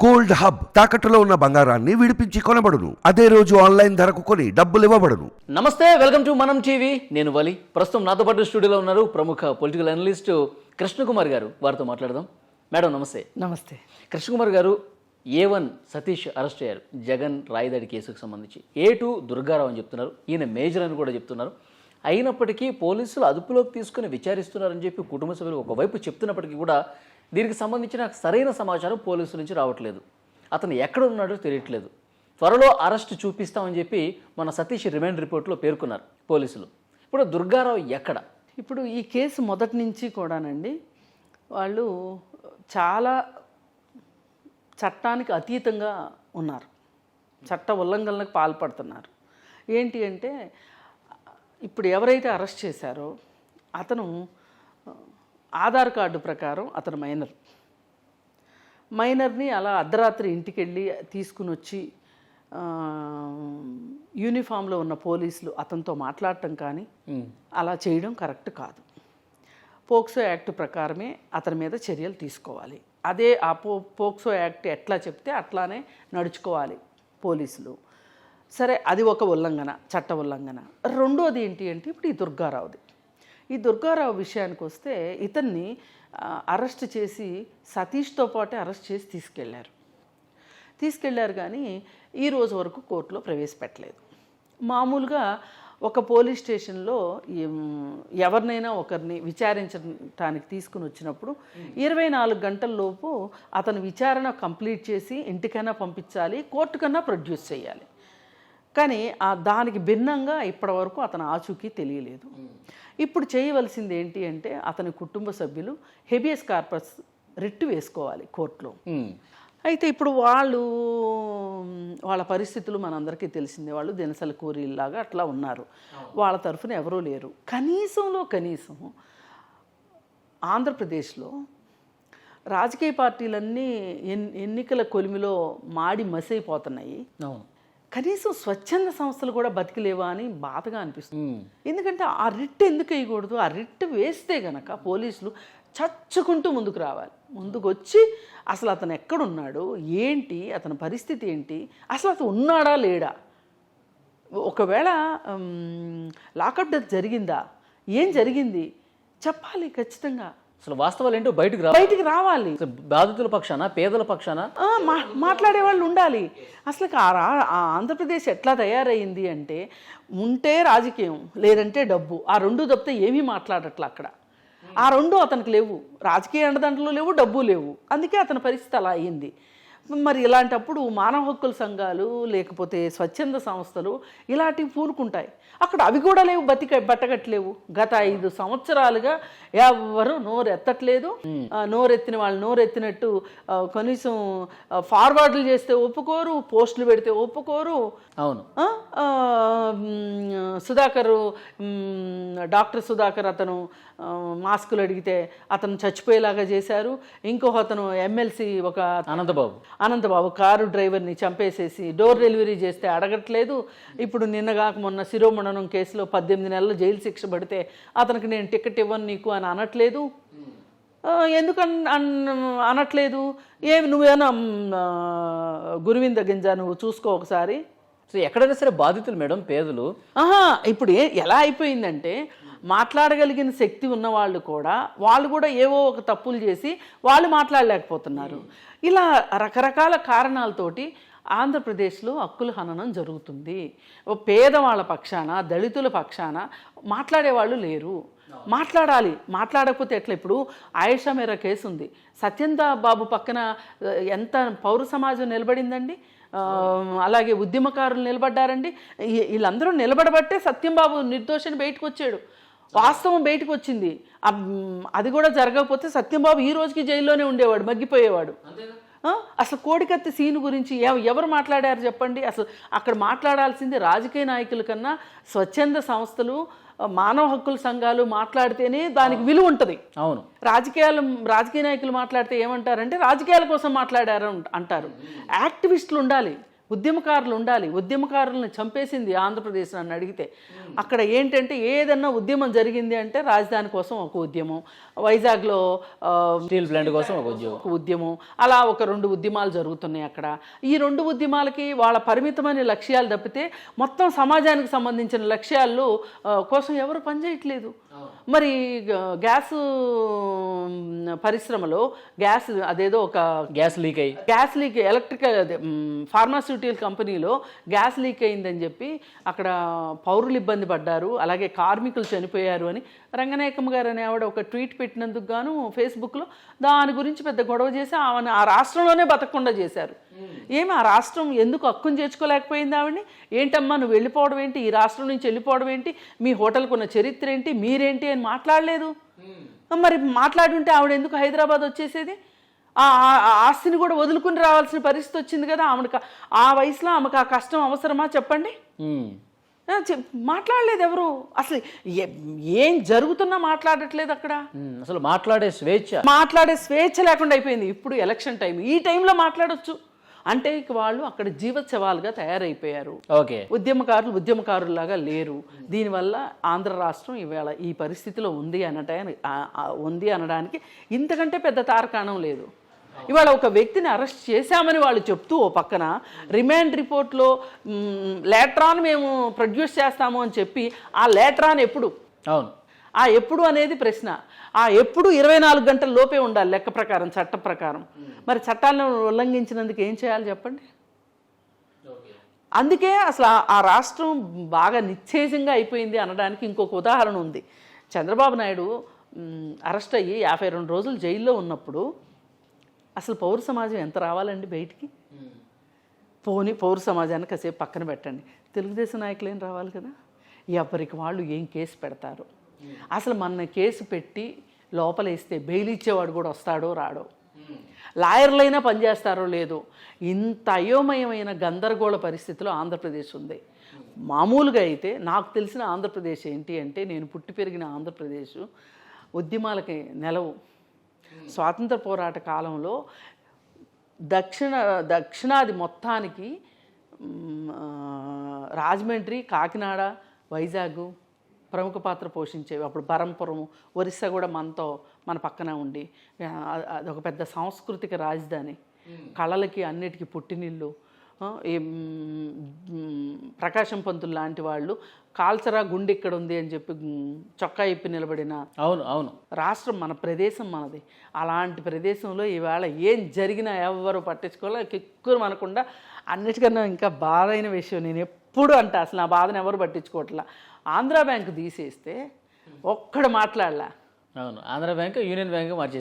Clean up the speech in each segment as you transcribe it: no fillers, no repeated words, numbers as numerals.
Gold hub తాకట్టులో ఉన్న బంగారాన్ని విడిపించి కొనబడును. అదే రోజు ఆన్లైన్ ధరకు కొని డబ్బులు ఇవ్వబడును. నమస్తే, వెల్కమ్ టు మనం టీవీ. నేను వలి. ప్రస్తుతం నాతో పాటు స్టూడియోలో ఉన్నారు ప్రముఖ పొలిటికల్ అనలిస్ట్ కృష్ణకుమార్ గారు. వారితో మాట్లాడదాం. మేడం నమస్తే. నమస్తే. కృష్ణకుమార్ గారు, A1 సతీష్ అరెస్ట్ అయ్యారు జగన్ రాయదాడి కేసుకు సంబంధించి. A2 దుర్గారావు అని చెప్తున్నారు, ఈయన మేజర్ అని కూడా చెప్తున్నారు. అయినప్పటికీ పోలీసులు అదుపులోకి తీసుకుని విచారిస్తున్నారని చెప్పి కుటుంబ సభ్యులు ఒకవైపు చెప్తున్నప్పటికీ కూడా దీనికి సంబంధించిన సరైన సమాచారం పోలీసుల నుంచి రావట్లేదు. అతను ఎక్కడ ఉన్నాడో తెలియట్లేదు. త్వరలో అరెస్ట్ చూపిస్తామని చెప్పి మన సతీష్ రిమాండ్ రిపోర్ట్లో పేర్కొన్నారు పోలీసులు. ఇప్పుడు దుర్గారావు ఎక్కడ? ఇప్పుడు ఈ కేసు మొదటి నుంచి కూడానండి వాళ్ళు చాలా చట్టానికి అతీతంగా ఉన్నారు, చట్ట ఉల్లంఘనలకు పాల్పడుతున్నారు. ఏంటి అంటే ఇప్పుడు ఎవరైతే అరెస్ట్ చేశారో అతను ఆధార్ కార్డు ప్రకారం అతను మైనర్ని అలా అర్ధరాత్రి ఇంటికి వెళ్ళి తీసుకుని వచ్చి యూనిఫామ్లో ఉన్న పోలీసులు అతనితో మాట్లాడటం కానీ అలా చేయడం కరెక్ట్ కాదు. పోక్సో యాక్ట్ ప్రకారమే అతని మీద చర్యలు తీసుకోవాలి. అదే ఆ పోక్సో యాక్ట్ ఎట్లా చెప్తే అట్లానే నడుచుకోవాలి పోలీసులు. సరే, అది ఒక ఉల్లంఘన, చట్ట ఉల్లంఘన. రెండోది ఏంటి అంటే ఇప్పుడు ఈ దుర్గారావు విషయానికి వస్తే ఇతన్ని అరెస్ట్ చేసి సతీష్తో పాటే అరెస్ట్ చేసి తీసుకెళ్లారు కానీ ఈ రోజు వరకు కోర్టులో ప్రవేశపెట్టలేదు. మామూలుగా ఒక పోలీస్ స్టేషన్లో ఎవరినైనా ఒకరిని విచారించడానికి తీసుకుని వచ్చినప్పుడు 24 గంటల్లోపు అతను విచారణ కంప్లీట్ చేసి ఇంటికైనా పంపించాలి, కోర్టుకన్నా ప్రొడ్యూస్ చేయాలి. కానీ దానికి భిన్నంగా ఇప్పటివరకు అతను ఆచూకీ తెలియలేదు. ఇప్పుడు చేయవలసింది ఏంటి అంటే అతని కుటుంబ సభ్యులు హెబియస్ కార్పస్ రిట్ వేసుకోవాలి కోర్టులో. అయితే ఇప్పుడు వాళ్ళ పరిస్థితులు మనందరికీ తెలిసిందే. వాళ్ళు దినసల కూరీల్లాగా అట్లా ఉన్నారు. వాళ్ళ తరఫున ఎవరూ లేరు. కనీసం ఆంధ్రప్రదేశ్లో రాజకీయ పార్టీలన్నీ ఎన్నికల కొలిమిలో మాడి మసైపోతున్నాయి. కనీసం స్వచ్ఛంద సంస్థలు కూడా బతికిలేవా అని బాధగా అనిపిస్తుంది. ఎందుకంటే ఆ రిట్ ఎందుకు వేయకూడదు? ఆ రిట్ వేస్తే గనక పోలీసులు చచ్చుకుంటూ ముందుకు రావాలి. ముందుకు వచ్చి అసలు అతను ఎక్కడున్నాడు, ఏంటి అతని పరిస్థితి ఏంటి, అసలు అతను ఉన్నాడా లేడా, ఒకవేళ లాకప్ డెత్ జరిగిందా, ఏం జరిగింది చెప్పాలి ఖచ్చితంగా. అసలు వాస్తవాలు ఏంటో బయటికి రావాలి. బాధితుల పక్షాన, పేదల పక్షాన మాట్లాడే వాళ్ళు ఉండాలి. అసలు ఆంధ్రప్రదేశ్ ఎట్లా తయారైంది అంటే ఉంటే రాజకీయం, లేదంటే డబ్బు. ఆ రెండు తప్పితే ఏమీ మాట్లాడట్లే అక్కడ. ఆ రెండు అతనికి లేవు, రాజకీయ అండదండలు లేవు, డబ్బు లేవు. అందుకే అతని పరిస్థితి అలా అయ్యింది. మరి ఇలాంటప్పుడు మానవ హక్కుల సంఘాలు లేకపోతే స్వచ్ఛంద సంస్థలు ఇలాంటివి పూనుకుంటాయి. అక్కడ అవి కూడా లేవు, బట్టగట్లేవు. గత 5 సంవత్సరాలుగా ఎవరు నోరెత్తట్లేదు. నోరెత్తిన వాళ్ళు నోరెత్తినట్టు కనీసం ఫార్వర్డ్లు చేస్తే ఒప్పుకోరు, పోస్టులు పెడితే ఒప్పుకోరు. అవును, డాక్టర్ సుధాకర్ అతను మాస్కులు అడిగితే అతను చచ్చిపోయేలాగా చేశారు. ఇంకొక అతను ఎమ్మెల్సీ ఒక అనంతబాబు కారు డ్రైవర్ని చంపేసేసి డోర్ డెలివరీ చేస్తే అడగట్లేదు. ఇప్పుడు నిన్నగాక మొన్న శిరోమణనం కేసులో 18 నెలలు జైలు శిక్ష పడితే అతనికి నేను టికెట్ ఇవ్వను నీకు అని అనట్లేదు. ఎందుకు అనట్లేదు? ఏమి నువ్వేనా గురువింద గింజ, నువ్వు చూసుకో ఒకసారి. సో ఎక్కడైనా సరే బాధితులు మేడం, పేదలు. ఇప్పుడు ఎలా అయిపోయిందంటే మాట్లాడగలిగిన శక్తి ఉన్న వాళ్ళు కూడా ఏవో ఒక తప్పులు చేసి వాళ్ళు మాట్లాడలేకపోతున్నారు. ఇలా రకరకాల కారణాలతోటి ఆంధ్రప్రదేశ్లో హక్కుల హననం జరుగుతుంది. పేదవాళ్ళ పక్షాన, దళితుల పక్షాన మాట్లాడేవాళ్ళు లేరు. మాట్లాడకపోతే ఎట్లా? ఇప్పుడు ఆయేషా మేరా కేసు ఉంది. సత్యేంద్ర బాబు పక్కన ఎంత పౌర సమాజం నిలబడిందండి, అలాగే ఉద్యమకారులు నిలబడ్డారండి. వీళ్ళందరూ నిలబడబట్టే సత్యంబాబు నిర్దోషని బయటకు వచ్చాడు, వాస్తవం బయటకు వచ్చింది. అది కూడా జరగకపోతే సత్యంబాబు ఈ రోజుకి జైల్లోనే ఉండేవాడు, మగ్గిపోయేవాడు. అసలు కోడికత్తి సీను గురించి ఎవరు మాట్లాడారు చెప్పండి? అసలు అక్కడ మాట్లాడాల్సింది రాజకీయ నాయకుల కన్నా స్వచ్ఛంద సంస్థలు, మానవ హక్కుల సంఘాలు మాట్లాడితేనే దానికి విలువ ఉంటుంది. అవును, రాజకీయ నాయకులు మాట్లాడితే ఏమంటారంటే రాజకీయాల కోసం మాట్లాడారు అంటారు. యాక్టివిస్టులు ఉండాలి, ఉద్యమకారులు ఉండాలి. ఉద్యమకారులను చంపేసింది ఆంధ్రప్రదేశ్ నన్ను అడిగితే. అక్కడ ఏంటంటే ఏదన్నా ఉద్యమం జరిగింది అంటే రాజధాని కోసం ఒక ఉద్యమం, వైజాగ్లో స్టీల్ ప్లాంట్ కోసం ఒక ఉద్యమం, అలా ఒక 2 ఉద్యమాలు జరుగుతున్నాయి అక్కడ. ఈ 2 ఉద్యమాలకి వాళ్ళ పరిమితమైన లక్ష్యాలు తప్పితే మొత్తం సమాజానికి సంబంధించిన లక్ష్యాలు కోసం ఎవరు పనిచేయట్లేదు. మరి గ్యాస్ పరిశ్రమలో అదేదో ఒక గ్యాస్ లీక్ ఎలక్ట్రికల్ ఫార్మాస్యూటికల్ కంపెనీలో గ్యాస్ లీక్ అయిందని చెప్పి అక్కడ పౌరులు ఇబ్బంది పడ్డారు, అలాగే కార్మికులు చనిపోయారు అని రంగనాయకమ్మ గారు అనే ఆవిడ ఒక ట్వీట్ పెట్టినందుకు గాను ఫేస్బుక్లో దాని గురించి పెద్ద గొడవ చేసి ఆమెను ఆ రాష్ట్రంలోనే బతకకుండా చేశారు. ఏమి ఆ రాష్ట్రం ఎందుకు హక్కును చేర్చుకోలేకపోయింది ఆవిడని? ఏంటమ్మా నువ్వు వెళ్ళిపోవడం ఏంటి, ఈ రాష్ట్రం నుంచి వెళ్ళిపోవడం ఏంటి, మీ హోటల్కి ఉన్న చరిత్ర ఏంటి, మీరేంటి అని మాట్లాడలేదు. మరి మాట్లాడి ఉంటే ఆవిడ ఎందుకు హైదరాబాద్ వచ్చేసేది? ఆ ఆస్తిని కూడా వదులుకుని రావాల్సిన పరిస్థితి వచ్చింది కదా ఆమెకు. ఆ వయసులో ఆమెకు ఆ కష్టం అవసరమా చెప్పండి? మాట్లాడలేదు ఎవరు. అసలు ఏం జరుగుతున్నా మాట్లాడట్లేదు అక్కడ. అసలు మాట్లాడే స్వేచ్ఛ లేకుండా అయిపోయింది. ఇప్పుడు ఎలక్షన్ టైం, ఈ టైంలో మాట్లాడొచ్చు అంటే ఇక వాళ్ళు అక్కడ జీవోత్సవాలుగా తయారైపోయారు. ఉద్యమకారులాగా లేరు. దీనివల్ల ఆంధ్ర రాష్ట్రం ఇవాళ ఈ పరిస్థితిలో ఉంది అనడానికి ఇంతకంటే పెద్ద తార్కాణం లేదు. ఇవాళ ఒక వ్యక్తిని అరెస్ట్ చేశామని వాళ్ళు చెప్తూ ఓ పక్కన రిమాండ్ రిపోర్ట్లో లేటరాన్ మేము ప్రొడ్యూస్ చేస్తాము అని చెప్పి ఆ లేటరాన్ ఎప్పుడు, అవును ఆ ఎప్పుడు అనేది ప్రశ్న. ఆ ఎప్పుడు 24 గంటల లోపే ఉండాలి లెక్క ప్రకారం, చట్ట ప్రకారం. మరి చట్టాలను ఉల్లంఘించినందుకు ఏం చేయాలి చెప్పండి? అందుకే అసలు ఆ రాష్ట్రం బాగా నిశ్చేషంగా అయిపోయింది అనడానికి ఇంకొక ఉదాహరణ ఉంది. చంద్రబాబు నాయుడు అరెస్ట్ అయ్యి 52 రోజులు జైల్లో ఉన్నప్పుడు అసలు పౌర సమాజం ఎంత రావాలండి బయటికి? పౌర సమాజాన్ని కాసేపు పక్కన పెట్టండి, తెలుగుదేశం నాయకులు ఏం రావాలి కదా. ఎవరికి వాళ్ళు ఏం కేసు పెడతారు? అసలు మన కేసు పెట్టి లోపలేస్తే బెయిల్ ఇచ్చేవాడు కూడా వస్తాడో రాడో, లాయర్లైనా పనిచేస్తారో లేదో, ఇంత అయోమయమైన గందరగోళ పరిస్థితిలో ఆంధ్రప్రదేశ్ ఉంది. మామూలుగా అయితే నాకు తెలిసిన ఆంధ్రప్రదేశ్ ఏంటి అంటే, నేను పుట్టి పెరిగిన ఆంధ్రప్రదేశ్ ఉద్యమాలకి నెలవు. స్వాతంత్ర పోరాట కాలంలో దక్షిణాది మొత్తానికి రాజమండ్రి, కాకినాడ, వైజాగ్ ప్రముఖ పాత్ర పోషించేవి. అప్పుడు బరంపురం, ఒరిస్సా కూడా మన పక్కన ఉండి అదొక పెద్ద సాంస్కృతిక రాజధాని, కళలకి అన్నిటికీ పుట్టినిల్లు. ప్రకాశం పంతులు లాంటి వాళ్ళు కాల్చరా గుండె ఇక్కడ ఉంది అని చెప్పి చొక్కా ఇప్పి నిలబడిన అవును రాష్ట్రం, మన ప్రదేశం మనది. అలాంటి ప్రదేశంలో ఈవేళ ఏం జరిగినా ఎవరు పట్టించుకోవాలి. ఎక్కువ అనకుండా అన్నిటికన్నా ఇంకా బాధ అయిన విషయం నేను ఎప్పుడు అంటే అసలు నా బాధను ఎవరు పట్టించుకోవట్లా. ఆంధ్రా బ్యాంక్ తీసేస్తే ఒక్కడు మాట్లాడలా. అవును, ఆంధ్ర బ్యాంక్ యూనియన్ బ్యాంక్ మార్చి.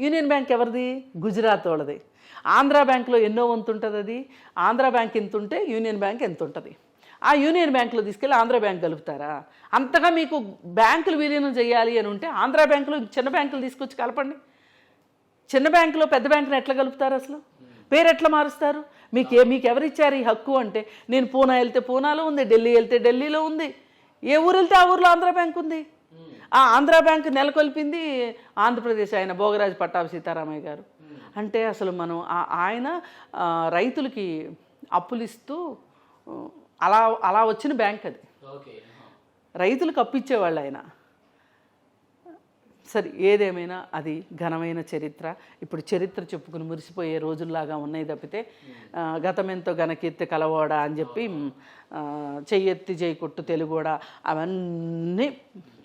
యూనియన్ బ్యాంక్ ఎవరిది? గుజరాత్ వాళ్ళది. ఆంధ్రా బ్యాంక్లో ఎన్నో వంతు ఉంటుంది అది. ఆంధ్రా బ్యాంక్ ఎంత ఉంటే యూనియన్ బ్యాంక్ ఎంత ఉంటుంది. ఆ యూనియన్ బ్యాంకులో తీసుకెళ్ళి ఆంధ్రా బ్యాంక్ కలుపుతారా? అంతగా మీకు బ్యాంకులు విలీనం చేయాలి అని ఉంటే ఆంధ్రా బ్యాంకులో చిన్న బ్యాంకులు తీసుకొచ్చి కలపండి. చిన్న బ్యాంకులో పెద్ద బ్యాంకుని ఎట్లా కలుపుతారు? అసలు పేరు ఎట్లా మారుస్తారు? మీకు ఎవరిచ్చారు ఈ హక్కు అంటే, నేను పూనా వెళ్తే పూనాలో ఉంది, ఢిల్లీ వెళ్తే ఢిల్లీలో ఉంది, ఏ ఊరు వెళ్తే ఆ ఊరిలో ఆంధ్రా బ్యాంక్ ఉంది. ఆ ఆంధ్రా బ్యాంక్ నెలకొల్పింది ఆంధ్రప్రదేశ్ ఆయన భోగరాజు పట్టాభి సీతారామయ్య గారు. అంటే అసలు మనం ఆయన రైతులకి అప్పులు ఇస్తూ అలా వచ్చిన బ్యాంక్ అది. రైతులకు అప్పు ఇచ్చేవాళ్ళు ఆయన. సరే, ఏదేమైనా అది ఘనమైన చరిత్ర. ఇప్పుడు చరిత్ర చెప్పుకుని మురిసిపోయే రోజుల్లాగా ఉన్నాయి తప్పితే గతమెంతో ఘనకీర్తి కలవోడా అని చెప్పి చెయ్యెత్తి చేయకొట్టు తెలుగోడా అవన్నీ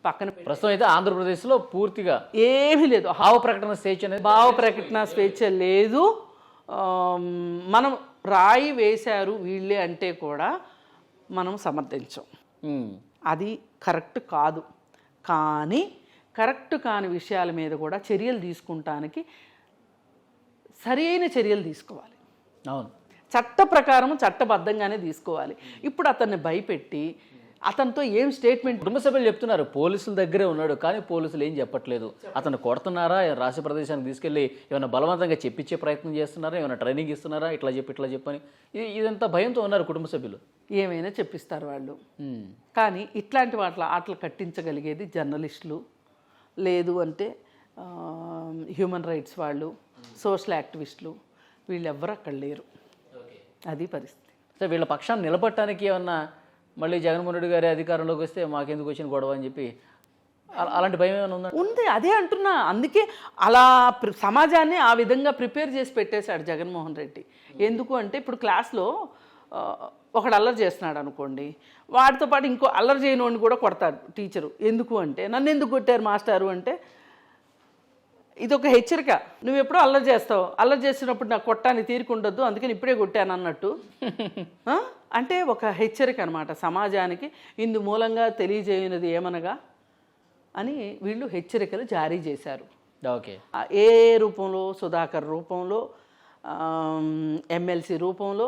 పక్కన. ప్రస్తుతం అయితే ఆంధ్రప్రదేశ్లో పూర్తిగా ఏమీ లేదు. భావ ప్రకటన స్వేచ్ఛ లేదు. మనం రాయి వేశారు వీళ్ళే అంటే కూడా మనం సమర్థించాం. అది కరెక్ట్ కాదు. కానీ కరెక్ట్ కాని విషయాల మీద కూడా చర్యలు తీసుకుంటానికి సరైన చర్యలు తీసుకోవాలి. అవును, చట్ట ప్రకారం చట్టబద్ధంగానే తీసుకోవాలి. ఇప్పుడు అతన్ని భయపెట్టి అతనితో ఏం స్టేట్మెంట్? కుటుంబ సభ్యులు చెప్తున్నారు పోలీసుల దగ్గరే ఉన్నాడు, కానీ పోలీసులు ఏం చెప్పట్లేదు. అతను కొడుతున్నారా, రాష్ట్ర ప్రదేశానికి తీసుకెళ్ళి ఏమైనా బలవంతంగా చెప్పించే ప్రయత్నం చేస్తున్నారా, ఏమైనా ట్రైనింగ్ ఇస్తున్నారా, ఇట్లా చెప్పని ఇదంతా భయంతో ఉన్నారు కుటుంబ సభ్యులు. ఏమైనా చెప్పిస్తారు వాళ్ళు. కానీ ఇట్లాంటి ఆటలు కట్టించగలిగేది జర్నలిస్టులు, లేదు అంటే హ్యూమన్ రైట్స్ వాళ్ళు, సోషల్ యాక్టివిస్టులు, వీళ్ళెవ్వరూ అక్కడ లేరు. అది పరిస్థితి. సో వీళ్ళ పక్షాన్ని నిలబట్టడానికి ఏమన్నా మళ్ళీ జగన్మోహన్ రెడ్డి గారి అధికారంలోకి వస్తే మాకెందుకు వచ్చిన గొడవ అని చెప్పి అలాంటి భయం ఏమైనా ఉందా? ఉంది, అదే అంటున్నా. అందుకే అలా సమాజాన్ని ఆ విధంగా ప్రిపేర్ చేసి పెట్టేశాడు జగన్మోహన్ రెడ్డి. ఎందుకు అంటే ఇప్పుడు క్లాస్లో ఒకడు అల్లరి చేస్తున్నాడు అనుకోండి, వాడితో పాటు ఇంకో అల్లరి చేయనోడిని కూడా కొడతాడు టీచరు. ఎందుకు అంటే నన్ను ఎందుకు కొట్టారు మాస్టారు అంటే ఇది ఒక హెచ్చరిక. నువ్వు ఎప్పుడో అల్లరి చేస్తావు, అల్లరి చేసినప్పుడు నాకు కొట్టానికి తీరుకుండొద్దు, అందుకని ఇప్పుడే కొట్టాను అన్నట్టు. అంటే ఒక హెచ్చరిక అనమాట సమాజానికి. ఇందు మూలంగా తెలియజేయనిది ఏమనగా అని వీళ్ళు హెచ్చరికలు జారీ చేశారు. ఓకే. ఏ రూపంలో? సుధాకర్ రూపంలో, ఎమ్మెల్సీ రూపంలో,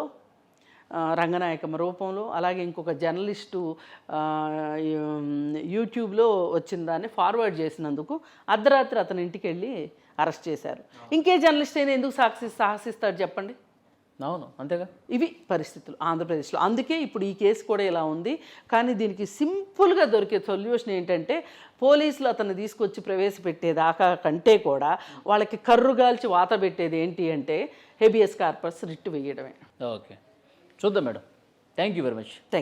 రంగనాయకమ్మ రూపంలో, అలాగే ఇంకొక జర్నలిస్టు యూట్యూబ్లో వచ్చిన దాన్ని ఫార్వర్డ్ చేసినందుకు అర్ధరాత్రి అతని ఇంటికి వెళ్ళి అరెస్ట్ చేశారు. ఇంకే జర్నలిస్ట్ అయినా ఎందుకు సాహసిస్తాడు చెప్పండి? అవును, అంతేగా. ఇవి పరిస్థితులు ఆంధ్రప్రదేశ్లో. అందుకే ఇప్పుడు ఈ కేసు కూడా ఇలా ఉంది. కానీ దీనికి సింపుల్గా దొరికే సొల్యూషన్ ఏంటంటే పోలీసులు అతన్ని తీసుకొచ్చి ప్రవేశపెట్టేదాకా కంటే కూడా వాళ్ళకి కర్రుగాల్చి వాత పెట్టేది ఏంటి అంటే హెబియస్ కార్పస్ రిట్ వేయడమే. ఓకే, చూద్దాం madam. Thank you very much. Thank you.